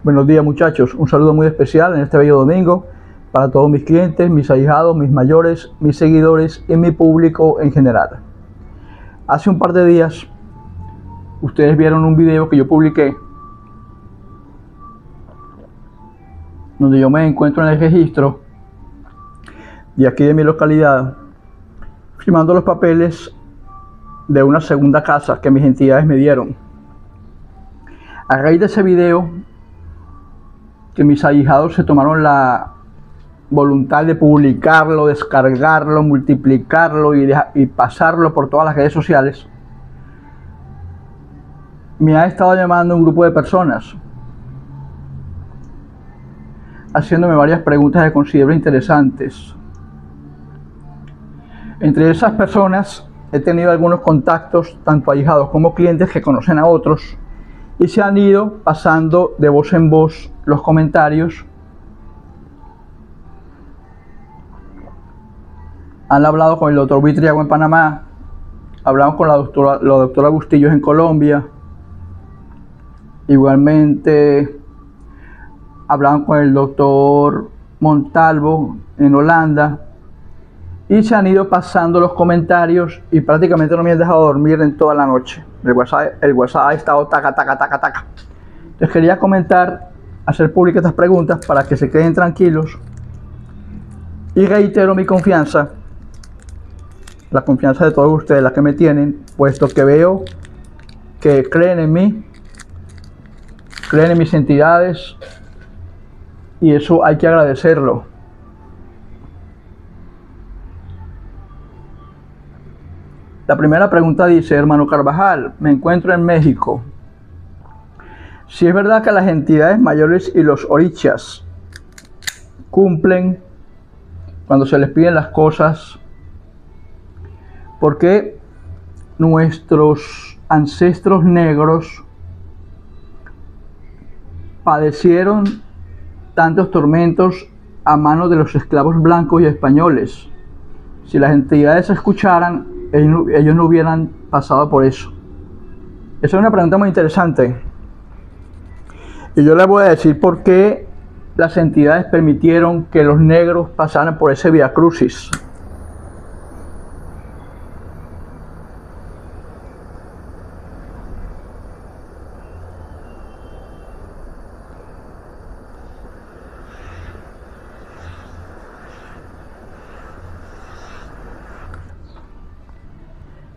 Buenos días, muchachos, un saludo muy especial en este bello domingo para todos mis clientes, mis ahijados, mis mayores, mis seguidores y mi público en general. Hace un par de días ustedes vieron un video que yo publiqué donde yo me encuentro en el registro de aquí de mi localidad firmando los papeles de una segunda casa que mis entidades me dieron. A raíz de ese video, que mis ahijados se tomaron la voluntad de publicarlo, descargarlo, multiplicarlo y pasarlo por todas las redes sociales, me ha estado llamando un grupo de personas haciéndome varias preguntas que considero interesantes. Entre esas personas he tenido algunos contactos, tanto ahijados como clientes que conocen a otros, y se han ido pasando de voz en voz los comentarios. Han hablado con el doctor Vitriago en Panamá, hablamos con la doctora Bustillos en Colombia, igualmente hablaban con el doctor Montalvo en Holanda, y se han ido pasando los comentarios y prácticamente no me han dejado dormir en toda la noche. El WhatsApp ha estado taca. Les quería comentar, hacer públicas estas preguntas para que se queden tranquilos, y reitero mi confianza, la confianza de todos ustedes, la que me tienen, puesto que veo que creen en mí, creen en mis entidades, y eso hay que agradecerlo. La primera pregunta dice: hermano Carvajal, me encuentro en México. Si es verdad que las entidades mayores y los orichas cumplen cuando se les piden las cosas, ¿por qué nuestros ancestros negros padecieron tantos tormentos a manos de los esclavos blancos y españoles? Si las entidades escucharan, ellos no hubieran pasado por eso. Esa es una pregunta muy interesante. Y yo les voy a decir por qué las entidades permitieron que los negros pasaran por ese vía crucis.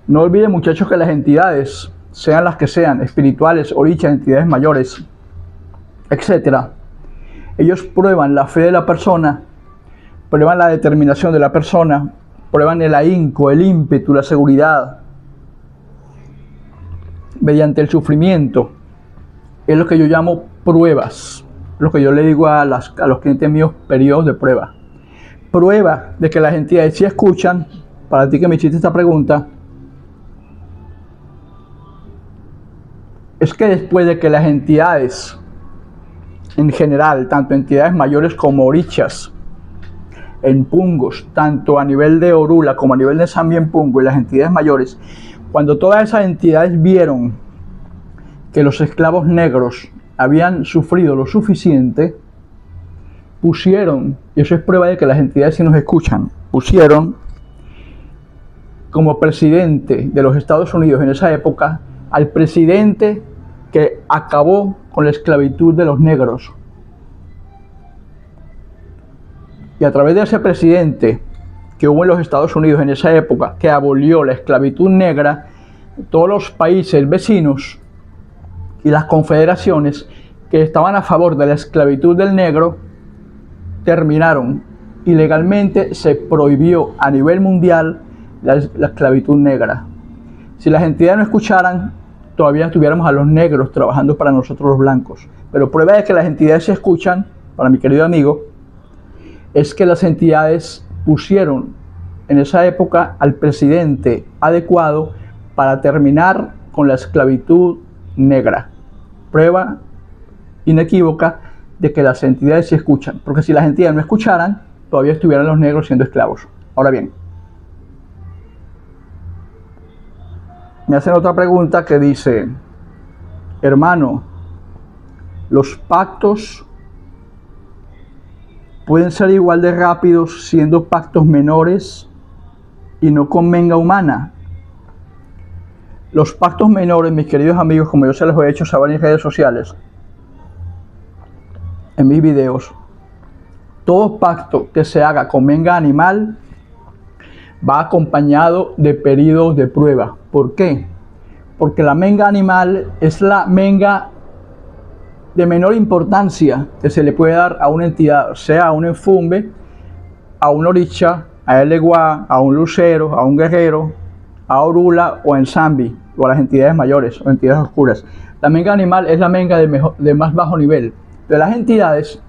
No olviden, muchachos, que las entidades, sean las que sean, espirituales, orichas, entidades mayores, etcétera, ellos prueban la fe de la persona, prueban la determinación de la persona, prueban el ahínco, el ímpetu, la seguridad, mediante el sufrimiento. Es lo que yo llamo pruebas, lo que yo le digo a los clientes míos, periodos de prueba. Prueba de que las entidades sí escuchan. Para ti que me hiciste esta pregunta, es que después de que las entidades en general, tanto entidades mayores como orichas, en Pungos, tanto a nivel de Orula como a nivel de Sambien Pungo y las entidades mayores, cuando todas esas entidades vieron que los esclavos negros habían sufrido lo suficiente, pusieron, y eso es prueba de que las entidades sí nos escuchan, pusieron como presidente de los Estados Unidos en esa época al presidente que acabó con la esclavitud de los negros. Y a través de ese presidente que hubo en los Estados Unidos en esa época, que abolió la esclavitud negra, todos los países vecinos y las confederaciones que estaban a favor de la esclavitud del negro terminaron, y legalmente se prohibió a nivel mundial la esclavitud negra. Si las entidades no escucharan, todavía estuviéramos a los negros trabajando para nosotros los blancos. Pero prueba de que las entidades se escuchan, para mi querido amigo, es que las entidades pusieron en esa época al presidente adecuado para terminar con la esclavitud negra. Prueba inequívoca de que las entidades se escuchan, porque si las entidades no escucharan, todavía estuvieran los negros siendo esclavos. Ahora bien, me hacen otra pregunta que dice: hermano, Los pactos pueden ser igual de rápidos siendo pactos menores y no con menga humana. Los pactos menores, mis queridos amigos, como yo se los he hecho saber en redes sociales, en mis videos, todo pacto que se haga con menga animal va acompañado de periodos de prueba. ¿Por qué? Porque la menga animal es la menga de menor importancia que se le puede dar a una entidad, sea a un enfumbe, a un oricha, a Eleguá, a un lucero, a un guerrero, a Orula o en Zambi, o a las entidades mayores o entidades oscuras. La menga animal es la menga de más bajo nivel. De las entidades,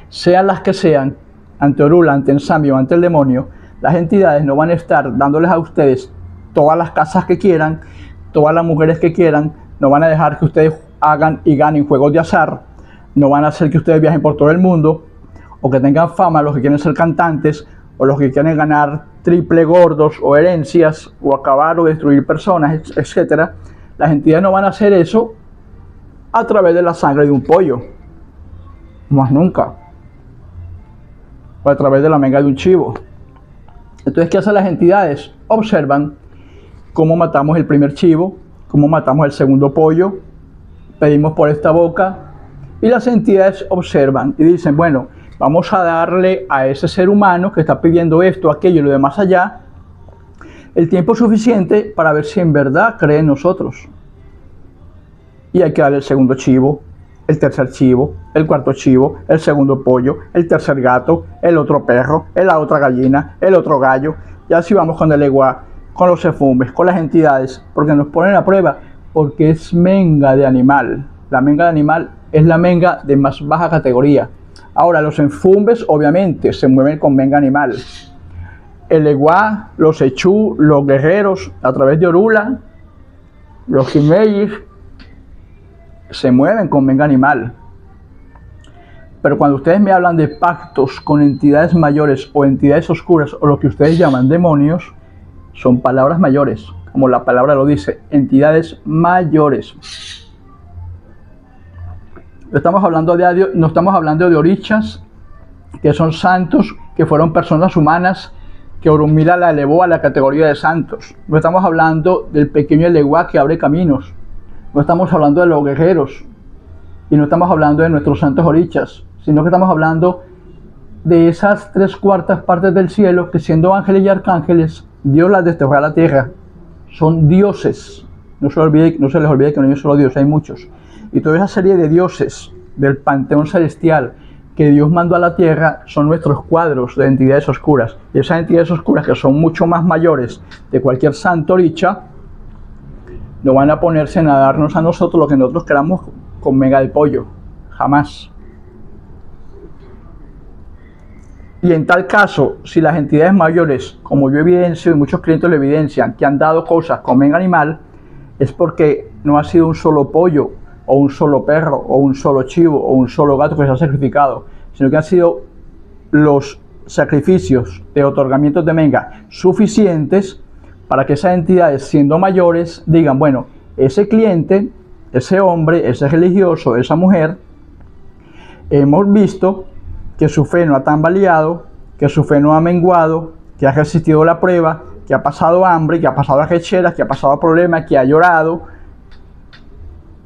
sean las que sean, ante Orula, ante Zambi o ante el demonio, las entidades no van a estar dándoles a ustedes todas las casas que quieran, todas las mujeres que quieran, no van a dejar que ustedes hagan y ganen juegos de azar, no van a hacer que ustedes viajen por todo el mundo, o que tengan fama los que quieren ser cantantes, o los que quieren ganar triple gordos, o herencias, o acabar o destruir personas, etc. Las entidades no van a hacer eso a través de la sangre de un pollo, más nunca, o a través de la menga de un chivo. Entonces, ¿qué hacen las entidades? Observan cómo matamos el primer chivo, cómo matamos el segundo pollo, pedimos por esta boca, y las entidades observan y dicen, bueno, vamos a darle a ese ser humano que está pidiendo esto, aquello y lo demás allá, el tiempo suficiente para ver si en verdad cree en nosotros. Y hay que darle el segundo chivo, el tercer chivo, el cuarto chivo, el segundo pollo, el tercer gato, el otro perro, la otra gallina, el otro gallo, y así vamos con el Eguá, con los enfumbes, con las entidades, porque nos ponen a prueba, porque es menga de animal. La menga de animal es la menga de más baja categoría. Ahora, los enfumbes obviamente se mueven con menga animal. El Eguá, los Echú, los guerreros, a través de Orula, los Jimeyes, se mueven con menga animal. Pero cuando ustedes me hablan de pactos con entidades mayores o entidades oscuras o lo que ustedes llaman demonios, son palabras mayores, como la palabra lo dice, entidades mayores. No estamos hablando de orichas, que son santos, que fueron personas humanas, que Orunmila la elevó a la categoría de santos. No estamos hablando del pequeño Eleguá que abre caminos. No estamos hablando de los guerreros. Y no estamos hablando de nuestros santos orichas, sino que estamos hablando de esas 3/4 partes del cielo que, siendo ángeles y arcángeles, Dios las desterró a la tierra. Son dioses. No se les olvide que no hay un solo Dios, hay muchos. Y toda esa serie de dioses del panteón celestial que Dios mandó a la tierra son nuestros cuadros de entidades oscuras. Y esas entidades oscuras, que son mucho más mayores de cualquier santo oricha, no van a ponerse a darnos a nosotros lo que nosotros queramos con mega de pollo. Jamás. Y en tal caso, si las entidades mayores, como yo evidencio y muchos clientes lo evidencian, que han dado cosas con menga animal, es porque no ha sido un solo pollo, o un solo perro, o un solo chivo, o un solo gato que se ha sacrificado, sino que han sido los sacrificios de otorgamientos de menga suficientes para que esas entidades, siendo mayores, digan, bueno, ese cliente, ese hombre, ese religioso, esa mujer, hemos visto que su fe no ha tambaleado, que su fe no ha menguado, que ha resistido la prueba, que ha pasado hambre, que ha pasado arrecheras, que ha pasado problemas, que ha llorado,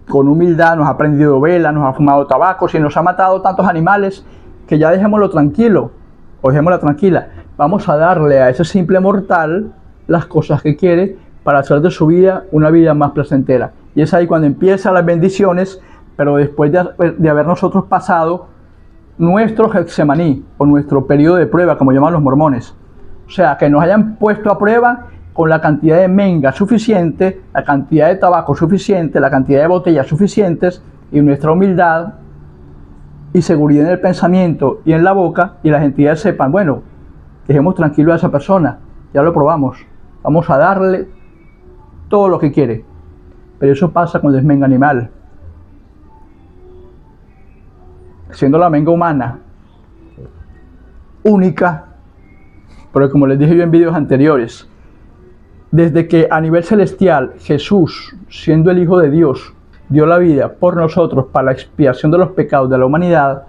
con humildad nos ha prendido vela, nos ha fumado tabaco, y nos ha matado tantos animales, que ya dejémoslo tranquilo, o dejémosla tranquila. Vamos a darle a ese simple mortal las cosas que quiere para hacer de su vida una vida más placentera. Y es ahí cuando empiezan las bendiciones, pero después de haber nosotros pasado nuestro Getsemaní, o nuestro periodo de prueba, como llaman los mormones. O sea, que nos hayan puesto a prueba con la cantidad de menga suficiente, la cantidad de tabaco suficiente, la cantidad de botellas suficientes, y nuestra humildad y seguridad en el pensamiento y en la boca, y las entidades sepan, bueno, dejemos tranquilo a esa persona, ya lo probamos, vamos a darle todo lo que quiere. Pero eso pasa cuando es menga animal. Siendo la menga humana única, pero como les dije yo en videos anteriores, desde que a nivel celestial Jesús, siendo el Hijo de Dios, dio la vida por nosotros para la expiación de los pecados de la humanidad,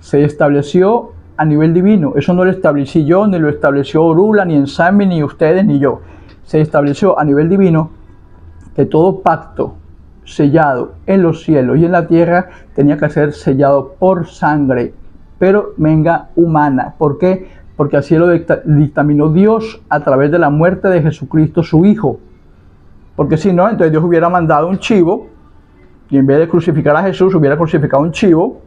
se estableció a nivel divino. Eso no lo establecí yo, ni lo estableció Orula, ni Ensami, ni ustedes, ni yo. Se estableció a nivel divino que todo pacto sellado en los cielos y en la tierra tenía que ser sellado por sangre, pero menga humana. ¿Por qué? Porque así lo dictaminó Dios a través de la muerte de Jesucristo, su Hijo. Porque si no, entonces Dios hubiera mandado un chivo, y en vez de crucificar a Jesús, hubiera crucificado un chivo,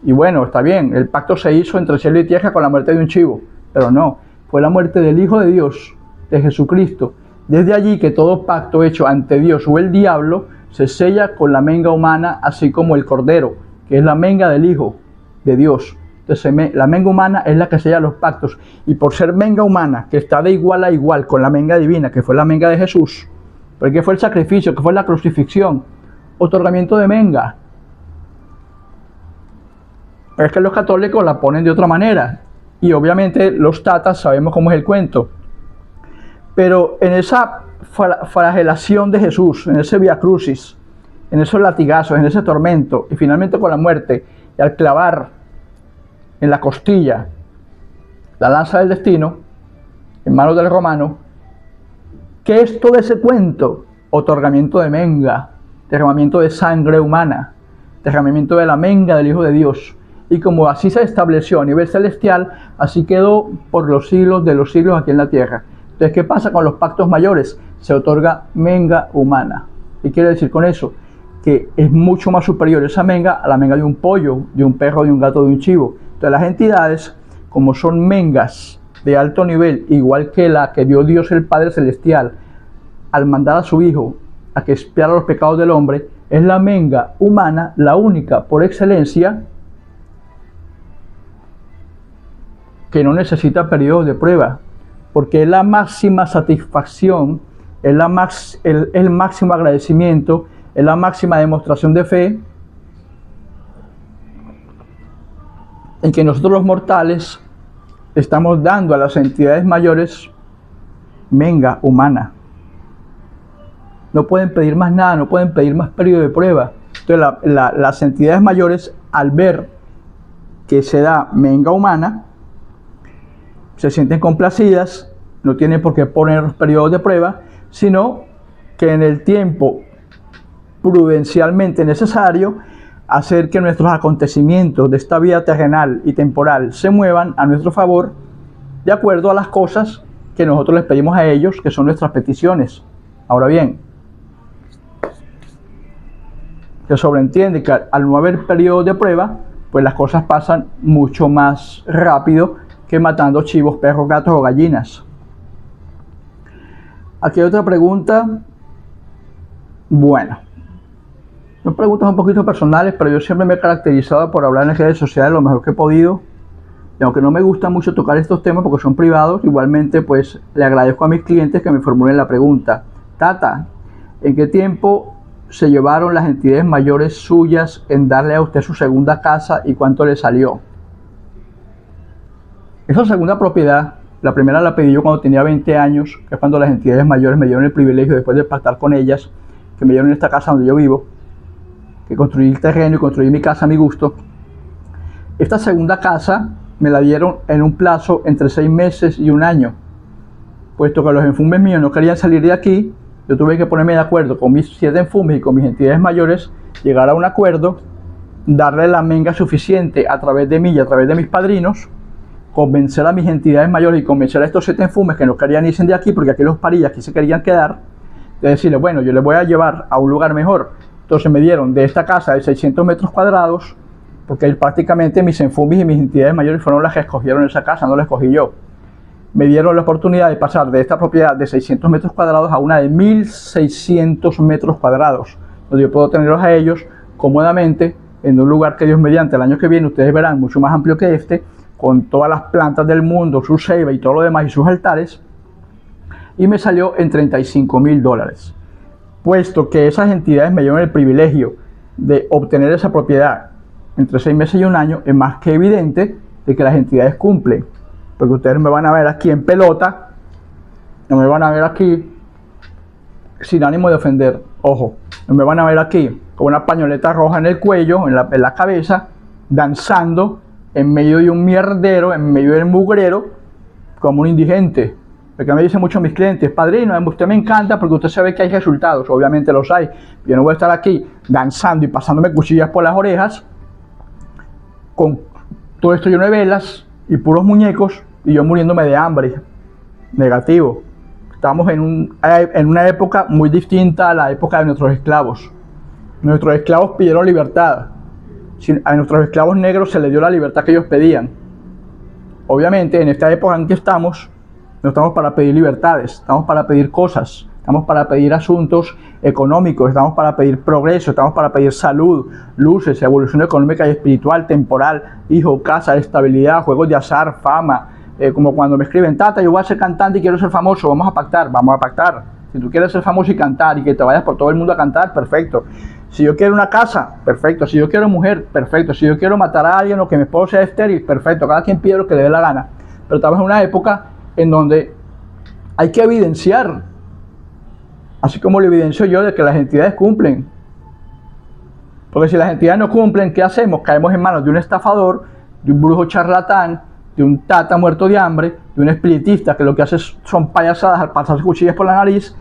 y bueno, está bien, el pacto se hizo entre cielo y tierra con la muerte de un chivo, pero no, fue la muerte del Hijo de Dios, de Jesucristo. Desde allí que todo pacto hecho ante Dios o el diablo se sella con la menga humana, así como el cordero, que es la menga del Hijo de Dios. Entonces la menga humana es la que sella los pactos, y por ser menga humana, que está de igual a igual con la menga divina, que fue la menga de Jesús, porque fue el sacrificio, que fue la crucifixión, otorgamiento de menga. Es que los católicos la ponen de otra manera, y obviamente los tatas sabemos cómo es el cuento. Pero en esa flagelación de Jesús, en ese via crucis, en esos latigazos, en ese tormento, y finalmente con la muerte, y al clavar en la costilla la lanza del destino, en manos del romano, ¿qué es todo ese cuento? Otorgamiento de menga, derramamiento de sangre humana, derramamiento de la menga del Hijo de Dios. Y como así se estableció a nivel celestial, así quedó por los siglos de los siglos aquí en la tierra. Entonces, ¿qué pasa con los pactos mayores? Se otorga menga humana. ¿Qué quiere decir con eso? Que es mucho más superior esa menga a la menga de un pollo, de un perro, de un gato, de un chivo. Entonces, las entidades, como son mengas de alto nivel, igual que la que dio Dios el Padre Celestial al mandar a su Hijo a que expiara los pecados del hombre, es la menga humana, la única por excelencia, que no necesita periodos de prueba, porque es la máxima satisfacción, es el máximo agradecimiento, es la máxima demostración de fe en que nosotros los mortales estamos dando a las entidades mayores menga humana. No pueden pedir más nada, no pueden pedir más periodo de prueba. Entonces las entidades mayores, al ver que se da menga humana, se sienten complacidas, no tienen por qué poner los periodos de prueba, sino que en el tiempo prudencialmente necesario, hacer que nuestros acontecimientos de esta vida terrenal y temporal se muevan a nuestro favor, de acuerdo a las cosas que nosotros les pedimos a ellos, que son nuestras peticiones. Ahora bien, se sobreentiende que al no haber periodos de prueba, pues las cosas pasan mucho más rápido que matando chivos, perros, gatos o gallinas. Aquí hay otra pregunta. Bueno, son preguntas un poquito personales, pero yo siempre me he caracterizado por hablar en las redes sociales lo mejor que he podido. Y aunque no me gusta mucho tocar estos temas porque son privados, igualmente pues le agradezco a mis clientes que me formulen la pregunta. Tata, ¿en qué tiempo se llevaron las entidades mayores suyas en darle a usted su segunda casa y cuánto le salió? Esa segunda propiedad, la primera la pedí yo cuando tenía 20 años, que es cuando las entidades mayores me dieron el privilegio, después de pactar con ellas, que me dieron esta casa donde yo vivo, que construí el terreno y construí mi casa a mi gusto. Esta segunda casa me la dieron en un plazo entre 6 meses y 1 año, puesto que los enfumes míos no querían salir de aquí. Yo tuve que ponerme de acuerdo con mis 7 enfumes y con mis entidades mayores, llegar a un acuerdo, darle la menga suficiente a través de mí y a través de mis padrinos, convencer a mis entidades mayores y convencer a estos 7 enfumes que no querían irse de aquí porque aquí los parí, aquí se querían quedar, de decirles, bueno, yo les voy a llevar a un lugar mejor. Entonces me dieron de esta casa de 600 metros cuadrados, porque prácticamente mis enfumes y mis entidades mayores fueron las que escogieron esa casa, no la escogí yo. Me dieron la oportunidad de pasar de esta propiedad de 600 metros cuadrados a una de 1600 metros cuadrados, donde yo puedo tenerlos a ellos cómodamente en un lugar que Dios mediante el año que viene ustedes verán mucho más amplio que este, con todas las plantas del mundo, su ceiba y todo lo demás y sus altares, y me salió en $35,000, puesto que esas entidades me dieron el privilegio de obtener esa propiedad entre 6 meses y 1 año. Es más que evidente de que las entidades cumplen, porque ustedes me van a ver aquí en pelota, no me van a ver aquí sin ánimo de ofender, ojo. No me van a ver aquí con una pañoleta roja en el cuello, en la cabeza, danzando en medio de un mierdero, en medio del mugrero, como un indigente. Porque me dicen muchos mis clientes, padrino, usted me encanta porque usted sabe que hay resultados. Obviamente los hay. Yo no voy a estar aquí danzando y pasándome cuchillas por las orejas, con todo esto lleno de velas y puros muñecos, y yo muriéndome de hambre. Negativo. Estamos en una época muy distinta a la época de nuestros esclavos. Nuestros esclavos pidieron libertad. A nuestros esclavos negros se les dio la libertad que ellos pedían. Obviamente, en esta época en que estamos, no estamos para pedir libertades, estamos para pedir cosas, estamos para pedir asuntos económicos, estamos para pedir progreso, estamos para pedir salud, luces, evolución económica y espiritual, temporal, hijo, casa, estabilidad, juegos de azar, fama. Como cuando me escriben, Tata, yo voy a ser cantante y quiero ser famoso, vamos a pactar. Si tú quieres ser famoso y cantar y que te vayas por todo el mundo a cantar, perfecto. Si yo quiero una casa, perfecto. Si yo quiero mujer, perfecto. Si yo quiero matar a alguien o que mi esposo sea estéril, perfecto. Cada quien pide lo que le dé la gana. Pero estamos en una época en donde hay que evidenciar, así como lo evidencio yo, de que las entidades cumplen. Porque si las entidades no cumplen, ¿qué hacemos? Caemos en manos de un estafador, de un brujo charlatán, de un tata muerto de hambre, de un espiritista que lo que hace son payasadas al pasarse cuchillas por la nariz,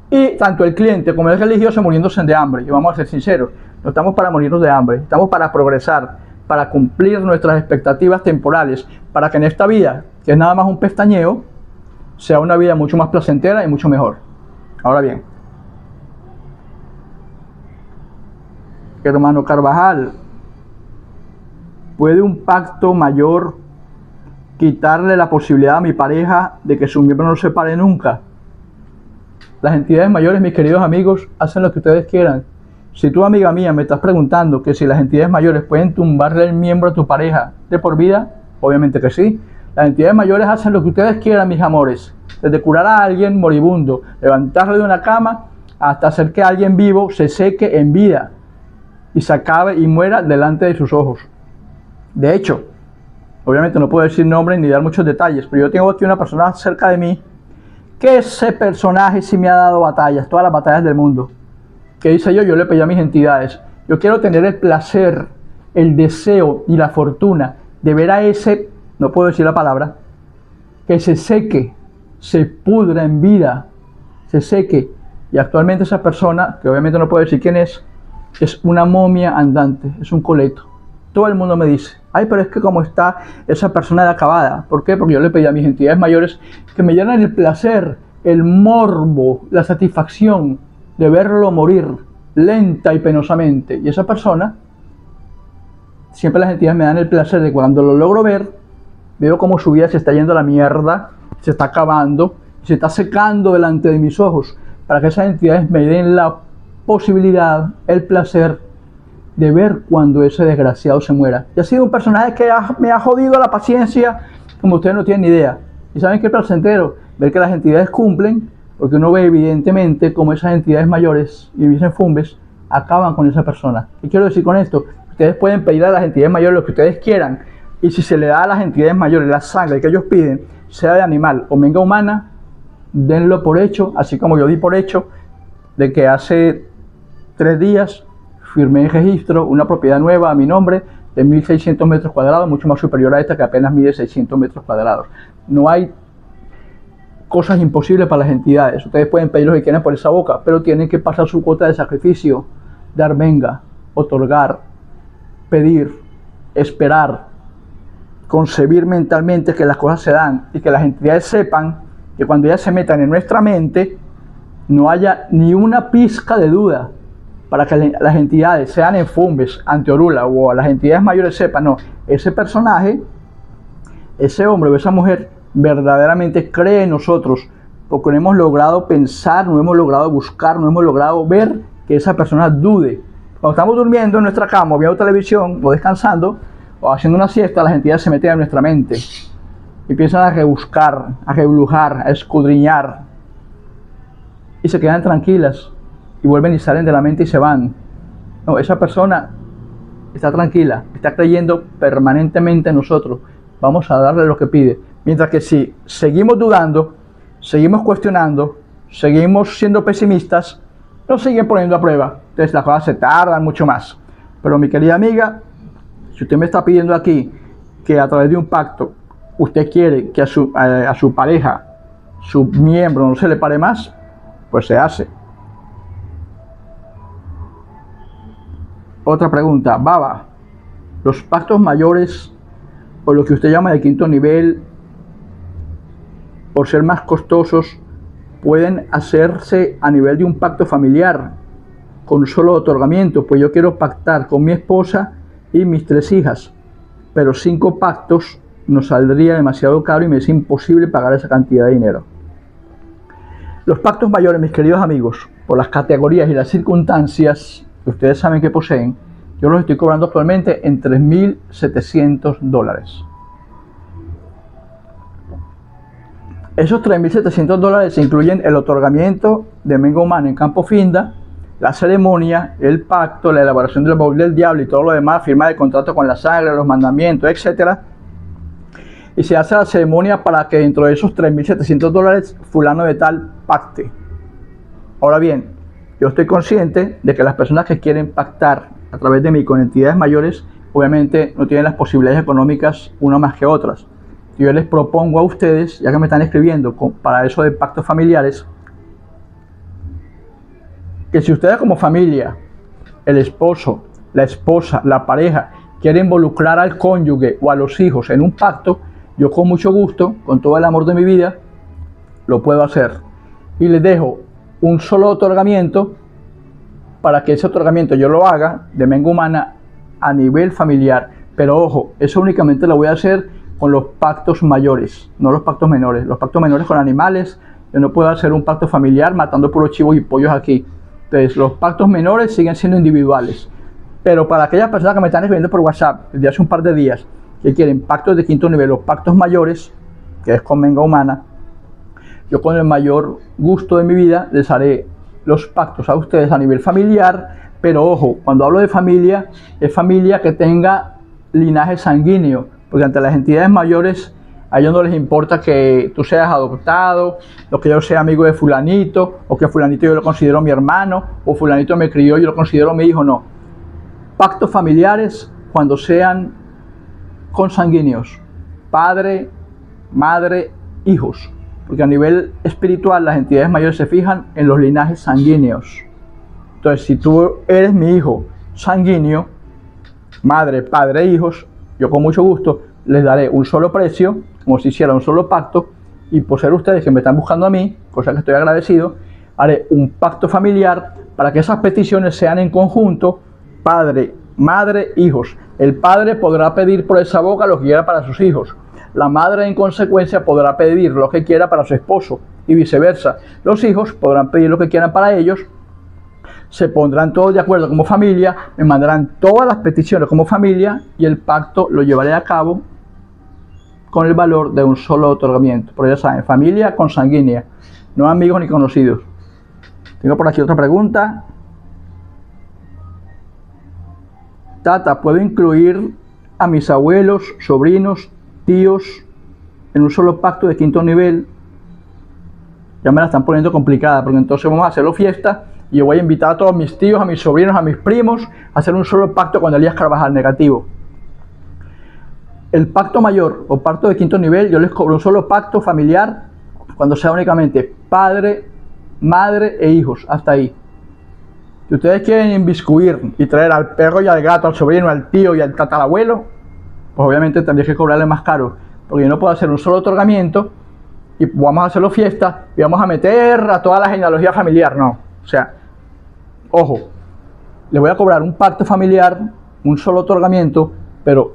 y tanto el cliente como el religioso muriéndose de hambre. Y vamos a ser sinceros, no estamos para morirnos de hambre, estamos para progresar, para cumplir nuestras expectativas temporales, para que en esta vida, que es nada más un pestañeo, sea una vida mucho más placentera y mucho mejor. Ahora bien, hermano Carvajal, ¿puede un pacto mayor quitarle la posibilidad a mi pareja de que su miembro no se separe nunca? Las entidades mayores, mis queridos amigos, hacen lo que ustedes quieran. Si tú, amiga mía, me estás preguntando que si las entidades mayores pueden tumbarle el miembro a tu pareja de por vida, obviamente que sí. Las entidades mayores hacen lo que ustedes quieran, mis amores. Desde curar a alguien moribundo, levantarlo de una cama, hasta hacer que alguien vivo se seque en vida y se acabe y muera delante de sus ojos. De hecho, obviamente no puedo decir nombres ni dar muchos detalles, pero yo tengo aquí una persona cerca de mí que ese personaje sí me ha dado batallas, todas las batallas del mundo. ¿Qué hice yo? Yo le pedí a mis entidades, yo quiero tener el placer, el deseo y la fortuna de ver a ese, no puedo decir la palabra, que se seque, se pudra en vida, se seque. Y actualmente esa persona, que obviamente no puedo decir quién es una momia andante, es un coleto. Todo el mundo me dice, ay, pero es que como está esa persona de acabada. ¿Por qué? Porque yo le pedí a mis entidades mayores que me dieran el placer, el morbo, la satisfacción de verlo morir lenta y penosamente. Y esa persona, siempre las entidades me dan el placer de cuando lo logro ver, veo como su vida se está yendo a la mierda, se está acabando, se está secando delante de mis ojos, para que esas entidades me den la posibilidad, el placer de ver cuando ese desgraciado se muera. Y ha sido un personaje que me ha jodido la paciencia como ustedes no tienen ni idea. ¿Y saben qué es placentero? Ver que las entidades cumplen, porque uno ve evidentemente cómo esas entidades mayores y mis enfumbes acaban con esa persona. ¿Qué quiero decir con esto? Ustedes pueden pedir a las entidades mayores lo que ustedes quieran, y si se le da a las entidades mayores la sangre que ellos piden, sea de animal o venga humana, denlo por hecho, así como yo di por hecho de que hace 3 días firmé en registro una propiedad nueva a mi nombre de 1.600 metros cuadrados, mucho más superior a esta que apenas mide 600 metros cuadrados. No hay cosas imposibles para las entidades. Ustedes pueden pedir lo que quieran por esa boca, pero tienen que pasar su cuota de sacrificio, dar venga, otorgar, pedir, esperar, concebir mentalmente que las cosas se dan y que las entidades sepan que cuando ellas se metan en nuestra mente no haya ni una pizca de duda, para que las entidades, sean enfumbes, anteorula o las entidades mayores sepan, no, ese personaje, ese hombre o esa mujer verdaderamente cree en nosotros, porque no hemos logrado pensar, no hemos logrado buscar, no hemos logrado ver que esa persona dude. Cuando estamos durmiendo en nuestra cama, viendo televisión o descansando o haciendo una siesta, las entidades se meten en nuestra mente y empiezan a rebuscar, a reblujar, a escudriñar y se quedan tranquilas y vuelven y salen de la mente y se van. No, esa persona está tranquila, está creyendo permanentemente en nosotros. Vamos a darle lo que pide. Mientras que si seguimos dudando, seguimos cuestionando, seguimos siendo pesimistas, nos siguen poniendo a prueba. entonces las cosas se tardan mucho más. Pero mi querida amiga, si usted me está pidiendo aquí que a través de un pacto usted quiere que a su pareja, su miembro no se le pare más, pues se hace. Otra pregunta, Baba, los pactos mayores o lo que usted llama de quinto nivel, por ser más costosos, pueden hacerse a nivel de un pacto familiar con un solo otorgamiento. Pues yo quiero pactar con mi esposa y mis 3 hijas, pero 5 pactos nos saldría demasiado caro y me es imposible pagar esa cantidad de dinero. Los pactos mayores, mis queridos amigos, por las categorías y las circunstancias que ustedes saben que poseen, yo los estoy cobrando actualmente en $3.700. Esos $3.700 incluyen el otorgamiento de Menga Humana en Campo Finda, la ceremonia, el pacto, la elaboración del baúl del diablo y todo lo demás, firma de contrato con la sangre, los mandamientos, etc. Y se hace la ceremonia para que dentro de esos $3.700 fulano de tal pacte. Ahora bien, yo estoy consciente de que las personas que quieren pactar a través de mí con entidades mayores, obviamente no tienen las posibilidades económicas unas más que otras. Yo les propongo a ustedes, ya que me están escribiendo para eso de pactos familiares, que si ustedes como familia, el esposo, la esposa, la pareja, quieren involucrar al cónyuge o a los hijos en un pacto, yo con mucho gusto, con todo el amor de mi vida, lo puedo hacer. Y les dejo un solo otorgamiento para que ese otorgamiento yo lo haga de Menga Humana a nivel familiar. Pero ojo, eso únicamente lo voy a hacer con los pactos mayores, no los pactos menores. Los pactos menores con animales, yo no puedo hacer un pacto familiar matando puros chivos y pollos aquí. Entonces los pactos menores siguen siendo individuales. Pero para aquellas personas que me están escribiendo por WhatsApp desde hace un par de días, que quieren pactos de quinto nivel o pactos mayores, que es con Menga Humana, yo con el mayor gusto de mi vida les haré los pactos a ustedes a nivel familiar. Pero ojo, cuando hablo de familia, es familia que tenga linaje sanguíneo, porque ante las entidades mayores a ellos no les importa que tú seas adoptado, o que yo sea amigo de fulanito, o que fulanito yo lo considero mi hermano, o fulanito me crió y yo lo considero mi hijo. No, pactos familiares cuando sean consanguíneos, padre, madre, hijos, porque a nivel espiritual las entidades mayores se fijan en los linajes sanguíneos. Entonces, si tú eres mi hijo sanguíneo, madre, padre e hijos, yo con mucho gusto les daré un solo precio, como si hiciera un solo pacto, y por ser ustedes que me están buscando a mí, cosa que estoy agradecido, haré un pacto familiar para que esas peticiones sean en conjunto, padre, madre, hijos. El padre podrá pedir por esa boca lo que quiera para sus hijos. La madre, en consecuencia, podrá pedir lo que quiera para su esposo y viceversa. Los hijos podrán pedir lo que quieran para ellos. Se pondrán todos de acuerdo como familia, me mandarán todas las peticiones como familia y el pacto lo llevaré a cabo con el valor de un solo otorgamiento. Pero ya saben, familia consanguínea, no amigos ni conocidos. Tengo por aquí otra pregunta. Tata, ¿puedo incluir a mis abuelos, sobrinos, tíos en un solo pacto de quinto nivel? Ya me la están poniendo complicada, porque entonces vamos a hacerlo fiesta y yo voy a invitar a todos mis tíos, a mis sobrinos, a mis primos a hacer un solo pacto con Elías Carvajal negativo. El pacto mayor o pacto de quinto nivel, yo les cobro un solo pacto familiar cuando sea únicamente padre, madre e hijos, hasta ahí. Si ustedes quieren inviscuir y traer al perro y al gato, al sobrino, al tío y al tatarabuelo, pues obviamente tendría que cobrarle más caro, porque yo no puedo hacer un solo otorgamiento y vamos a hacerlo fiesta y vamos a meter a toda la genealogía familiar. No, o sea, ojo, le voy a cobrar un pacto familiar, un solo otorgamiento, pero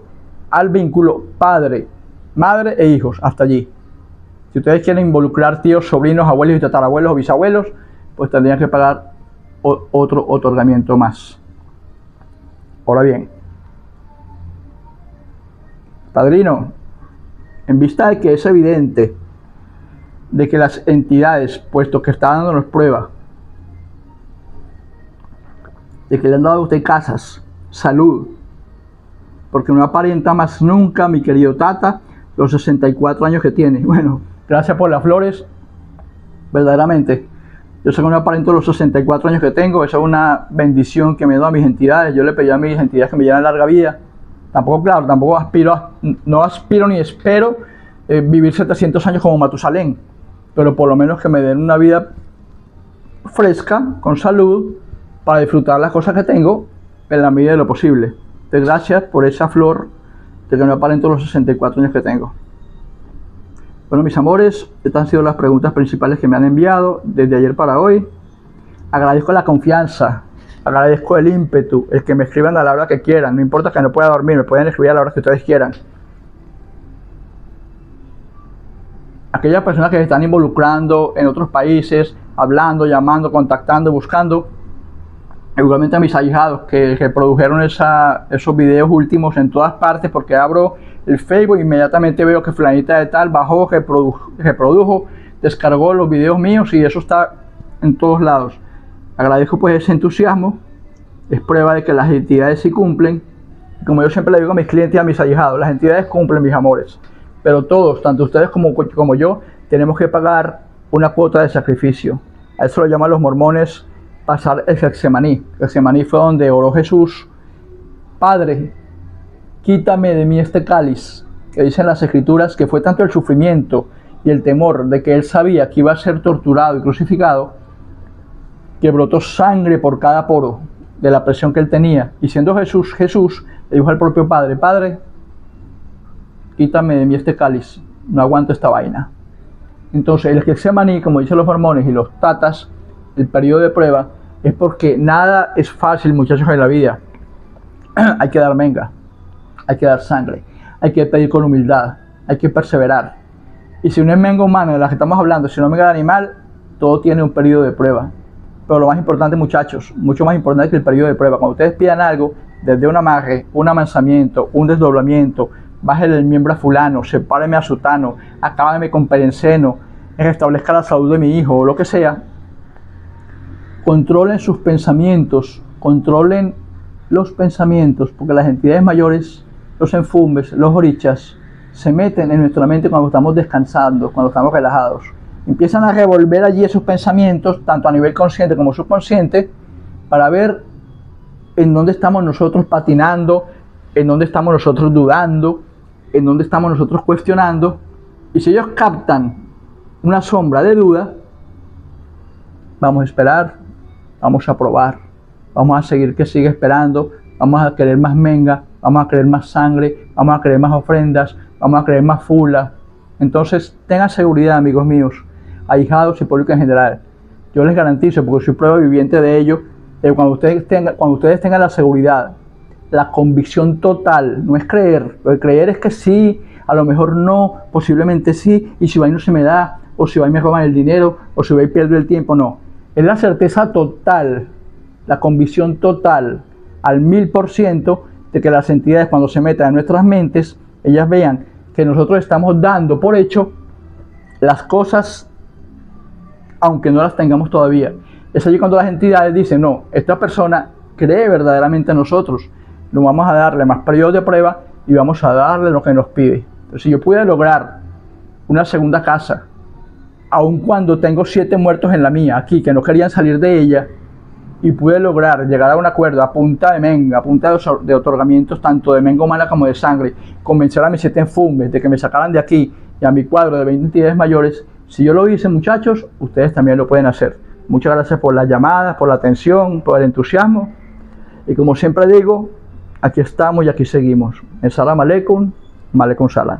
al vínculo padre, madre e hijos, hasta allí. Si ustedes quieren involucrar tíos, sobrinos, abuelos y tatarabuelos o bisabuelos, pues tendrían que pagar otro otorgamiento más. Ahora bien, padrino, en vista de que es evidente de que las entidades, puesto que está dándonos prueba de que le han dado a usted casas, salud, porque no aparenta más nunca, mi querido Tata, los 64 años que tiene. Bueno, gracias por las flores, verdaderamente. Yo sé que no aparento los 64 años que tengo, esa es una bendición que me da a mis entidades. Yo le pedí a mis entidades que me dieran larga vida. Tampoco, claro, tampoco no aspiro ni espero vivir 700 años como Matusalén, pero por lo menos que me den una vida fresca, con salud, para disfrutar las cosas que tengo en la medida de lo posible. Entonces, gracias por esa flor de que no aparento los 64 años que tengo. Bueno, mis amores, estas han sido las preguntas principales que me han enviado desde ayer para hoy. Agradezco la confianza, agradezco el ímpetu, el que me escriban a la hora que quieran. No importa que no pueda dormir, me pueden escribir a la hora que ustedes quieran. Aquellas personas que se están involucrando en otros países, hablando, llamando, contactando, buscando. Igualmente a mis ahijados que produjeron esos videos últimos en todas partes, porque abro el Facebook e inmediatamente veo que fulanita de tal bajó, reprodujo, descargó los videos míos y eso está en todos lados. Agradezco pues ese entusiasmo, es prueba de que las entidades sí cumplen. Como yo siempre le digo a mis clientes y a mis ahijados, las entidades cumplen, mis amores, pero todos, tanto ustedes como yo, tenemos que pagar una cuota de sacrificio. A eso lo llaman los mormones pasar el Getsemaní. Getsemaní fue donde oró Jesús: Padre, quítame de mí este cáliz, que dicen las escrituras que fue tanto el sufrimiento y el temor de que él sabía que iba a ser torturado y crucificado, que brotó sangre por cada poro de la presión que él tenía. Y siendo Jesús, le dijo al propio Padre: Padre, quítame de mí este cáliz, no aguanto esta vaina. Entonces el Getsemaní, como dicen los mormones y los tatas, el periodo de prueba, es porque nada es fácil, muchachos, en la vida. Hay que dar menga, hay que dar sangre, hay que pedir con humildad, hay que perseverar. Y si no es menga humana de la que estamos hablando, si no es menga de animal, todo tiene un periodo de prueba. Pero lo más importante, muchachos, mucho más importante que el periodo de prueba, cuando ustedes pidan algo, desde un amarre, un amansamiento, un desdoblamiento, bájale el miembro a fulano, sepáreme a sutano, acábame con perenceno, restablezca la salud de mi hijo, o lo que sea, controlen sus pensamientos, controlen los pensamientos, porque las entidades mayores, los enfumbes, los orichas, se meten en nuestra mente cuando estamos descansando, cuando estamos relajados. Empiezan a revolver allí esos pensamientos, tanto a nivel consciente como subconsciente, para ver en dónde estamos nosotros patinando, en dónde estamos nosotros dudando, en dónde estamos nosotros cuestionando. Y si ellos captan una sombra de duda, vamos a esperar, vamos a probar, vamos a seguir que siga esperando, vamos a querer más menga, vamos a querer más sangre, vamos a querer más ofrendas, vamos a querer más fula. Entonces tengan seguridad, amigos míos, ahijados y público en general. Yo les garantizo, porque soy prueba viviente de ello, que cuando ustedes tengan la seguridad, la convicción total, no es creer, lo de creer es que sí, a lo mejor no, posiblemente sí, y si va y no se me da, o si va y me roban el dinero, o si va y pierdo el tiempo, no. Es la certeza total, la convicción total, al 1000%, de que las entidades, cuando se metan en nuestras mentes, ellas vean que nosotros estamos dando por hecho las cosas, aunque no las tengamos todavía. Es allí cuando las entidades dicen: no, esta persona cree verdaderamente en nosotros, no vamos a darle más periodos de prueba y vamos a darle lo que nos pide. Entonces, si yo pude lograr una segunda casa, aun cuando tengo 7 muertos en la mía aquí que no querían salir de ella, y pude lograr llegar a un acuerdo a punta de menga, a punta de otorgamientos tanto de menga humana como de sangre, convencer a mis 7 enfumbes de que me sacaran de aquí y a mi cuadro de 20 entidades mayores, si yo lo hice, muchachos, ustedes también lo pueden hacer. Muchas gracias por las llamadas, por la atención, por el entusiasmo, y como siempre digo, aquí estamos y aquí seguimos. En Salam Aleikum, Aleikum Salam.